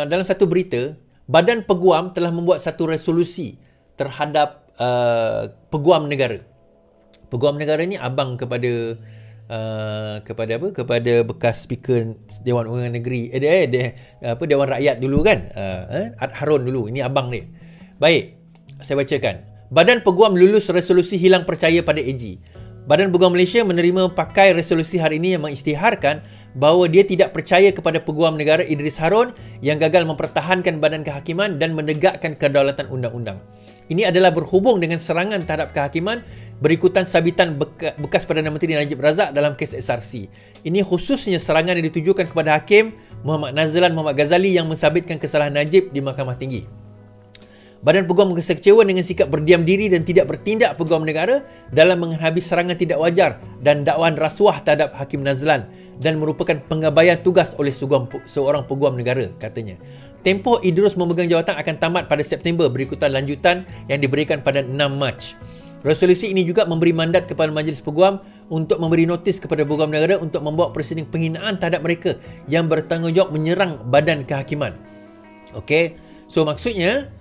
dalam satu berita, Badan Peguam telah membuat satu resolusi terhadap peguam negara. Peguam negara ni abang kepada kepada bekas speaker Dewan Undangan Negeri Dewan Rakyat dulu kan, Ad Harun dulu. Ini abang dia. Baik, saya bacakan. Badan Peguam lulus resolusi hilang percaya pada AG. Badan Peguam Malaysia menerima pakai resolusi hari ini yang mengisytiharkan bahawa dia tidak percaya kepada Peguam Negara Idris Harun yang gagal mempertahankan badan kehakiman dan menegakkan kedaulatan undang-undang. Ini adalah berhubung dengan serangan terhadap kehakiman berikutan sabitan bekas Perdana Menteri Najib Razak dalam kes SRC. Ini khususnya serangan yang ditujukan kepada Hakim Muhammad Nazlan Muhammad Ghazali yang mensabitkan kesalahan Najib di Mahkamah Tinggi. Badan Peguam merasa kecewa dengan sikap berdiam diri dan tidak bertindak Peguam Negara dalam menghadapi serangan tidak wajar dan dakwaan rasuah terhadap Hakim Nazlan dan merupakan pengabaian tugas oleh seorang Peguam Negara, katanya. Tempoh Idrus memegang jawatan akan tamat pada September berikutan lanjutan yang diberikan pada 6 Mac. Resolusi ini juga memberi mandat kepada Majlis Peguam untuk memberi notis kepada Peguam Negara untuk membawa prosiding penghinaan terhadap mereka yang bertanggungjawab menyerang badan kehakiman. Okey, so maksudnya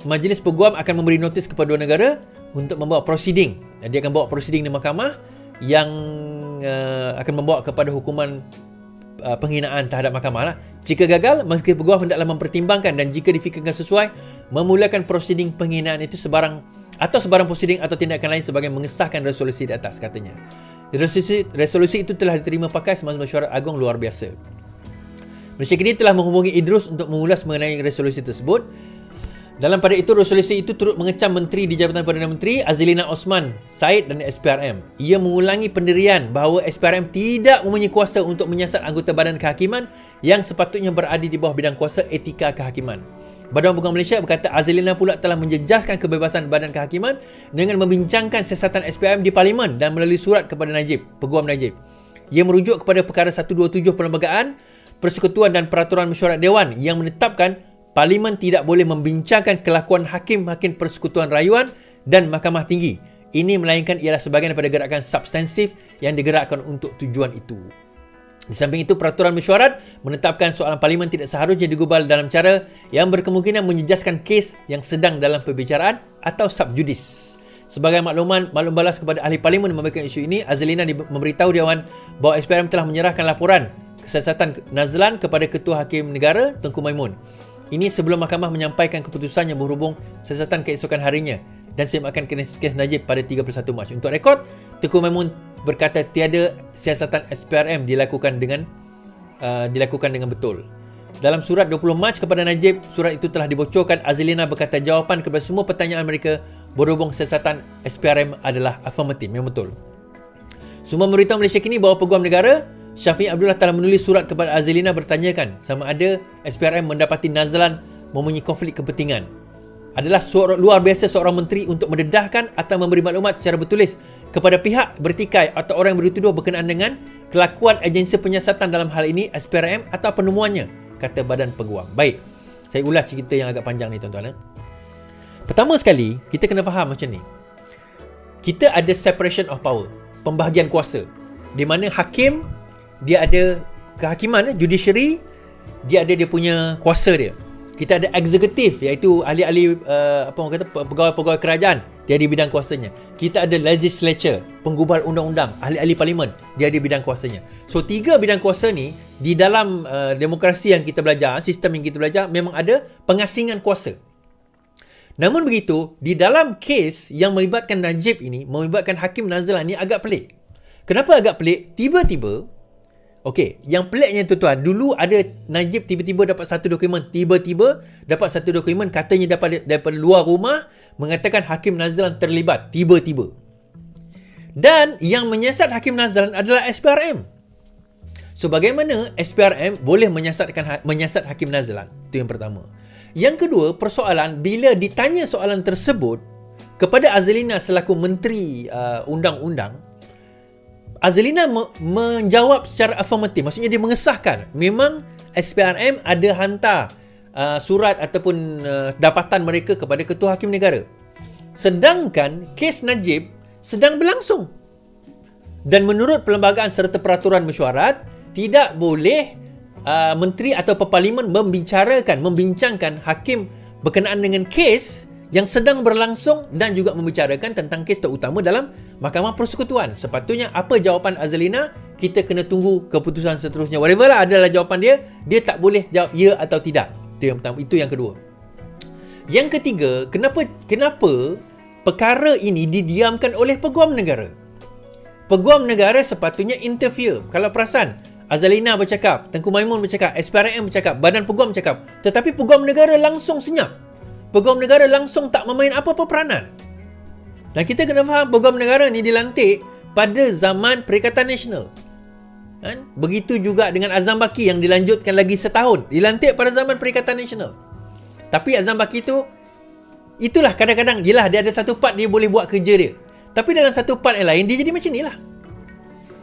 Majlis Peguam akan memberi notis kepada dua negara untuk membawa prosiding. Dia akan bawa prosiding di mahkamah yang akan membawa kepada hukuman penghinaan terhadap mahkamah lah. Jika gagal, Majlis Peguam hendaklah mempertimbangkan dan jika difikirkan sesuai, memulakan prosiding penghinaan itu sebarang prosiding atau tindakan lain sebagai mengesahkan resolusi di atas, katanya. Resolusi itu telah diterima pakai Semasa Mesyuarat Agung luar biasa. Malaysia kini telah menghubungi Idrus untuk mengulas mengenai resolusi tersebut. Dalam pada itu, resolusi itu turut mengecam Menteri di Jabatan Perdana Menteri Azlina Osman Said dan SPRM. Ia mengulangi pendirian bahawa SPRM tidak mempunyai kuasa untuk menyiasat anggota badan kehakiman yang sepatutnya berada di bawah bidang kuasa etika kehakiman. Badan Peguam Malaysia berkata Azlina pula telah menjejaskan kebebasan badan kehakiman dengan membincangkan siasatan SPRM di Parlimen dan melalui surat kepada Peguam Najib. Ia merujuk kepada perkara 127 Perlembagaan, Persekutuan dan Peraturan Mesyuarat Dewan yang menetapkan Parlimen tidak boleh membincangkan kelakuan hakim-hakim Persekutuan Rayuan dan Mahkamah Tinggi. Ini melainkan ialah sebahagian daripada gerakan substansif yang digerakkan untuk tujuan itu. Di samping itu, Peraturan Mesyuarat menetapkan soalan Parlimen tidak seharusnya digubal dalam cara yang berkemungkinan menjejaskan kes yang sedang dalam perbicaraan atau subjudis. Sebagai maklum balas kepada ahli Parlimen memberikan isu ini, Azlina memberitahu Dewan bahawa SPRM telah menyerahkan laporan kesiasatan Nazlan kepada Ketua Hakim Negara Tengku Maimun. Ini sebelum mahkamah menyampaikan keputusannya berhubung siasatan keesokan harinya dan semakan kes Najib pada 31 Mac. Untuk rekod, Tengku Maimun berkata tiada siasatan SPRM dilakukan dengan betul. Dalam surat 20 Mac kepada Najib, surat itu telah dibocorkan. Azlina berkata jawapan kepada semua pertanyaan mereka berhubung siasatan SPRM adalah afirmatif, memang betul. Semua memberitahu Malaysia kini bahawa Peguam Negara Syafiq Abdullah telah menulis surat kepada Azlina bertanyakan sama ada SPRM mendapati Nazlan mempunyai konflik kepentingan. Adalah luar biasa seorang menteri untuk mendedahkan atau memberi maklumat secara bertulis kepada pihak bertikai atau orang yang dituduh berkenaan dengan kelakuan agensi penyiasatan dalam hal ini SPRM atau penemuannya, kata Badan Peguam. Baik, saya ulas cerita yang agak panjang ni tuan-tuan. Pertama sekali, kita kena faham macam ni. Kita ada separation of power, pembahagian kuasa, di mana hakim dia ada kehakiman, judiciary, dia ada dia punya kuasa dia. Kita ada eksekutif, iaitu ahli-ahli pegawai-pegawai kerajaan, dia ada bidang kuasanya. Kita ada legislature, penggubal undang-undang, ahli-ahli parlimen, dia ada bidang kuasanya. So, 3 bidang kuasa ni di dalam demokrasi yang kita belajar, sistem yang kita belajar, memang ada pengasingan kuasa. Namun begitu, di dalam kes yang melibatkan Najib ini, melibatkan Hakim Nazlan ni agak pelik. Kenapa agak pelik? Tiba-tiba, okey, yang peliknya tuan-tuan, dulu ada Najib tiba-tiba dapat satu dokumen, katanya daripada luar rumah mengatakan Hakim Nazlan terlibat, tiba-tiba. Dan yang menyiasat Hakim Nazlan adalah SPRM. So, bagaimana SPRM boleh menyiasat Hakim Nazlan? Itu yang pertama. Yang kedua, persoalan bila ditanya soalan tersebut kepada Azlina selaku Menteri Undang-Undang, Azlina menjawab secara afirmatif, maksudnya dia mengesahkan memang SPRM ada hantar surat ataupun dapatan mereka kepada Ketua Hakim Negara. Sedangkan kes Najib sedang berlangsung. Dan menurut Perlembagaan serta Peraturan Mesyuarat, tidak boleh menteri atau parlimen membincangkan hakim berkenaan dengan kes yang sedang berlangsung dan juga membicarakan tentang kes terutama dalam Mahkamah Persekutuan. Sepatutnya apa jawapan Azalina, kita kena tunggu keputusan seterusnya. Whatever lah adalah jawapan dia tak boleh jawab ya atau tidak. Itu yang pertama, itu yang kedua. Yang ketiga, kenapa perkara ini didiamkan oleh Peguam Negara? Peguam Negara sepatutnya interfere. Kalau perasan, Azalina bercakap, Tengku Maimun bercakap, SPRM bercakap, Badan Peguam bercakap, tetapi Peguam Negara langsung senyap. Peguam Negara langsung tak memain apa-apa peranan. Dan kita kena faham, Peguam Negara ni dilantik pada zaman Perikatan Nasional. Kan? Begitu juga dengan Azam Baki yang dilanjutkan lagi setahun. Dilantik pada zaman Perikatan Nasional. Tapi Azam Baki tu, itulah kadang-kadang, yelah dia ada satu part dia boleh buat kerja dia. Tapi dalam satu part yang lain, dia jadi macam ni lah.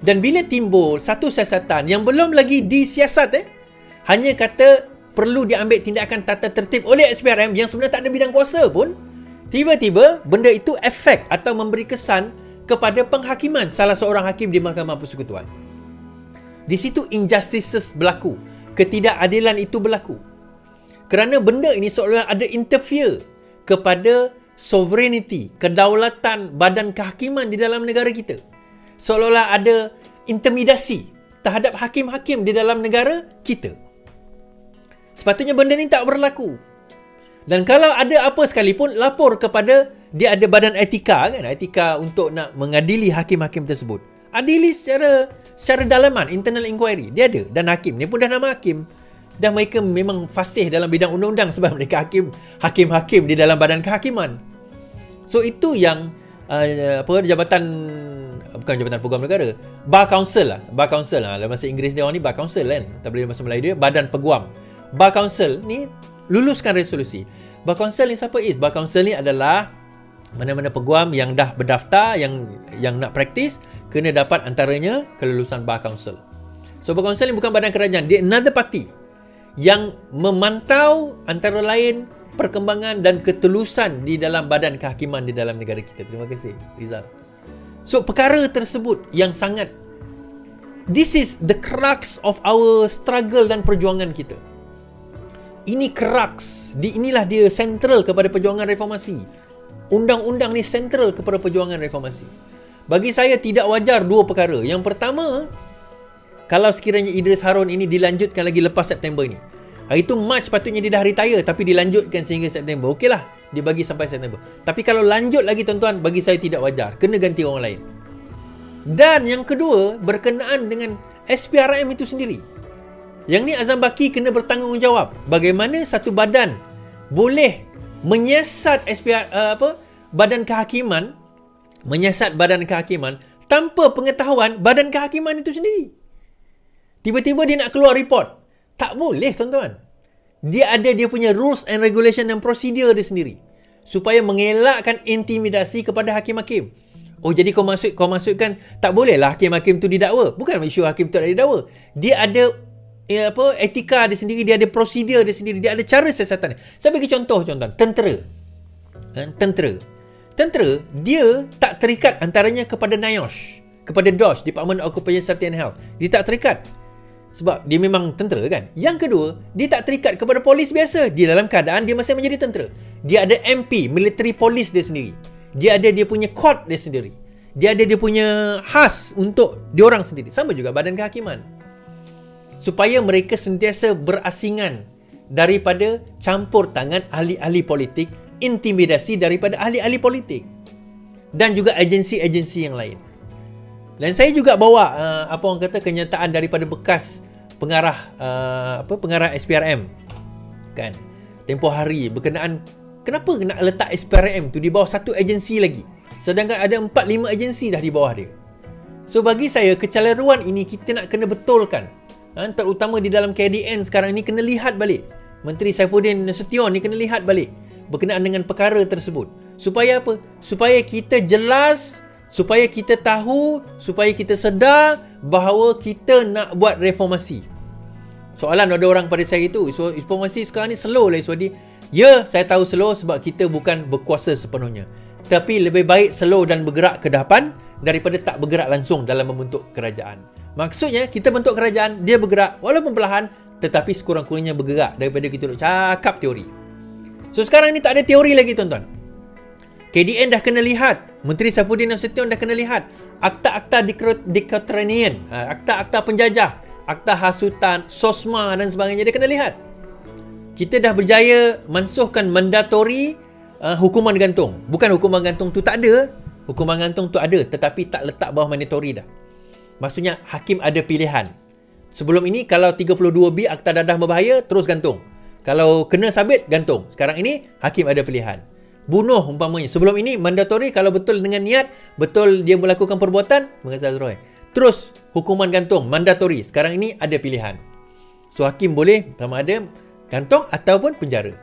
Dan bila timbul satu siasatan yang belum lagi disiasat, hanya kata perlu diambil tindakan tata tertib oleh SPRM yang sebenarnya tak ada bidang kuasa pun, tiba-tiba benda itu efek atau memberi kesan kepada penghakiman salah seorang hakim di Mahkamah Persekutuan. Di situ injustices berlaku, ketidakadilan itu berlaku. Kerana benda ini seolah ada interfere kepada sovereignty, kedaulatan badan kehakiman di dalam negara kita. Seolah-olah ada intimidasi terhadap hakim-hakim di dalam negara kita. Sepatutnya benda ni tak berlaku. Dan kalau ada apa sekalipun, lapor kepada, dia ada badan etika kan, etika untuk nak mengadili hakim-hakim tersebut. Adili secara dalaman, internal inquiry, dia ada. Dan hakim ni pun dah nama hakim. Dan mereka memang fasih dalam bidang undang-undang sebab mereka hakim-hakim di dalam badan kehakiman. So itu yang jabatan, bukan jabatan Peguam Negara, Bar Council lah. Dalam bahasa Inggeris dia orang ni Bar Council kan, tak boleh bahasa Melayu dia Badan Peguam. Bar Council ni luluskan resolusi. Bar Council ni siapa is? Bar Council ni adalah mana-mana peguam yang dah berdaftar, yang nak praktis, kena dapat antaranya kelulusan Bar Council. So Bar Council ni bukan badan kerajaan, dia another party yang memantau antara lain perkembangan dan ketulusan di dalam badan kehakiman di dalam negara kita. Terima kasih Rizal. So perkara tersebut yang sangat, this is the crux of our struggle dan perjuangan kita. Ini crux, inilah dia sentral kepada perjuangan reformasi. Undang-undang ni sentral kepada perjuangan reformasi. Bagi saya tidak wajar dua perkara. Yang pertama, kalau sekiranya Idris Harun ini dilanjutkan lagi lepas September ni. Hari itu Mac patutnya dia dah retire tapi dilanjutkan sehingga September. Okeylah, dia bagi sampai September. Tapi kalau lanjut lagi tuan-tuan, bagi saya tidak wajar. Kena ganti orang lain. Dan yang kedua, berkenaan dengan SPRM itu sendiri. Yang ni Azam Baki kena bertanggungjawab. Bagaimana satu badan boleh menyiasat badan kehakiman, menyiasat badan kehakiman tanpa pengetahuan badan kehakiman itu sendiri. Tiba-tiba dia nak keluar report. Tak boleh tuan-tuan. Dia punya rules and regulation dan prosedur dia sendiri. Supaya mengelakkan intimidasi kepada hakim-hakim. Oh, jadi kau masukkan tak bolehlah hakim-hakim tu didakwa. Bukan isu hakim tu tak didakwa. Dia ada etika dia sendiri, dia ada prosedur dia sendiri, dia ada cara siasatan. Saya bagi contoh tuan-tuan, tentera. Tentera dia tak terikat antaranya kepada NIOSH, kepada DOSH, Department of Occupational Safety and Health. Dia tak terikat sebab dia memang tentera kan. Yang kedua, dia tak terikat kepada polis biasa. Dia dalam keadaan dia masih menjadi tentera. Dia ada MP, military police dia sendiri. Dia ada dia punya court dia sendiri. Dia ada dia punya khas untuk diorang sendiri. Sama juga badan kehakiman. Supaya mereka sentiasa berasingan daripada campur tangan ahli-ahli politik, intimidasi daripada ahli-ahli politik dan juga agensi-agensi yang lain. Dan saya juga bawa kenyataan daripada bekas pengarah pengarah SPRM kan, tempoh hari berkenaan kenapa nak letak SPRM tu di bawah satu agensi lagi sedangkan ada 4-5 agensi dah di bawah dia. So bagi saya kecelaruan ini kita nak kena betulkan. Terutama di dalam KDN sekarang ni kena lihat balik. Menteri Saifuddin Nasution ni kena lihat balik berkenaan dengan perkara tersebut. Supaya apa? Supaya kita jelas, supaya kita tahu, supaya kita sedar bahawa kita nak buat reformasi. Soalan ada orang pada saya itu, reformasi sekarang ni slow lah Iswadi. Ya, saya tahu slow sebab kita bukan berkuasa sepenuhnya. Tapi lebih baik slow dan bergerak ke depan daripada tak bergerak langsung dalam membentuk kerajaan. Maksudnya kita bentuk kerajaan, dia bergerak walaupun perlahan tetapi sekurang-kurangnya bergerak daripada kita duk cakap teori. So sekarang ni tak ada teori lagi tuan-tuan. KDN dah kena lihat, Menteri Saifuddin Nasution dah kena lihat akta-akta dikotranian, akta-akta penjajah, akta hasutan, SOSMA dan sebagainya, dia kena lihat. Kita dah berjaya mansuhkan mandatori hukuman gantung. Bukan hukuman gantung tu tak ada, hukuman gantung tu ada tetapi tak letak bawah mandatori dah. Maksudnya hakim ada pilihan. Sebelum ini kalau 32B akta dadah berbahaya terus gantung. Kalau kena sabit gantung. Sekarang ini hakim ada pilihan. Bunuh umpamanya. Sebelum ini mandatori kalau betul dengan niat, betul dia melakukan perbuatan, terus hukuman gantung, mandatori. Sekarang ini ada pilihan. So hakim boleh sama ada gantung ataupun penjara.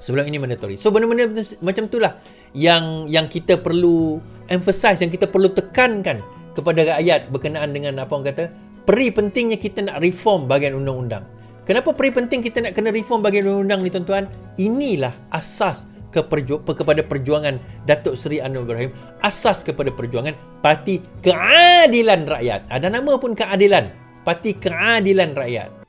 Sebelum ini mandatori. So benda-benda macam itulah yang kita perlu emphasize, yang kita perlu tekankan kepada rakyat berkenaan dengan apa orang kata, peri pentingnya kita nak reform bahagian undang-undang. Kenapa peri penting kita nak kena reform bahagian undang-undang ni tuan-tuan? Inilah asas kepada perjuangan Datuk Seri Anwar Ibrahim, asas kepada perjuangan Parti Keadilan Rakyat. Ada nama pun keadilan, Parti Keadilan Rakyat.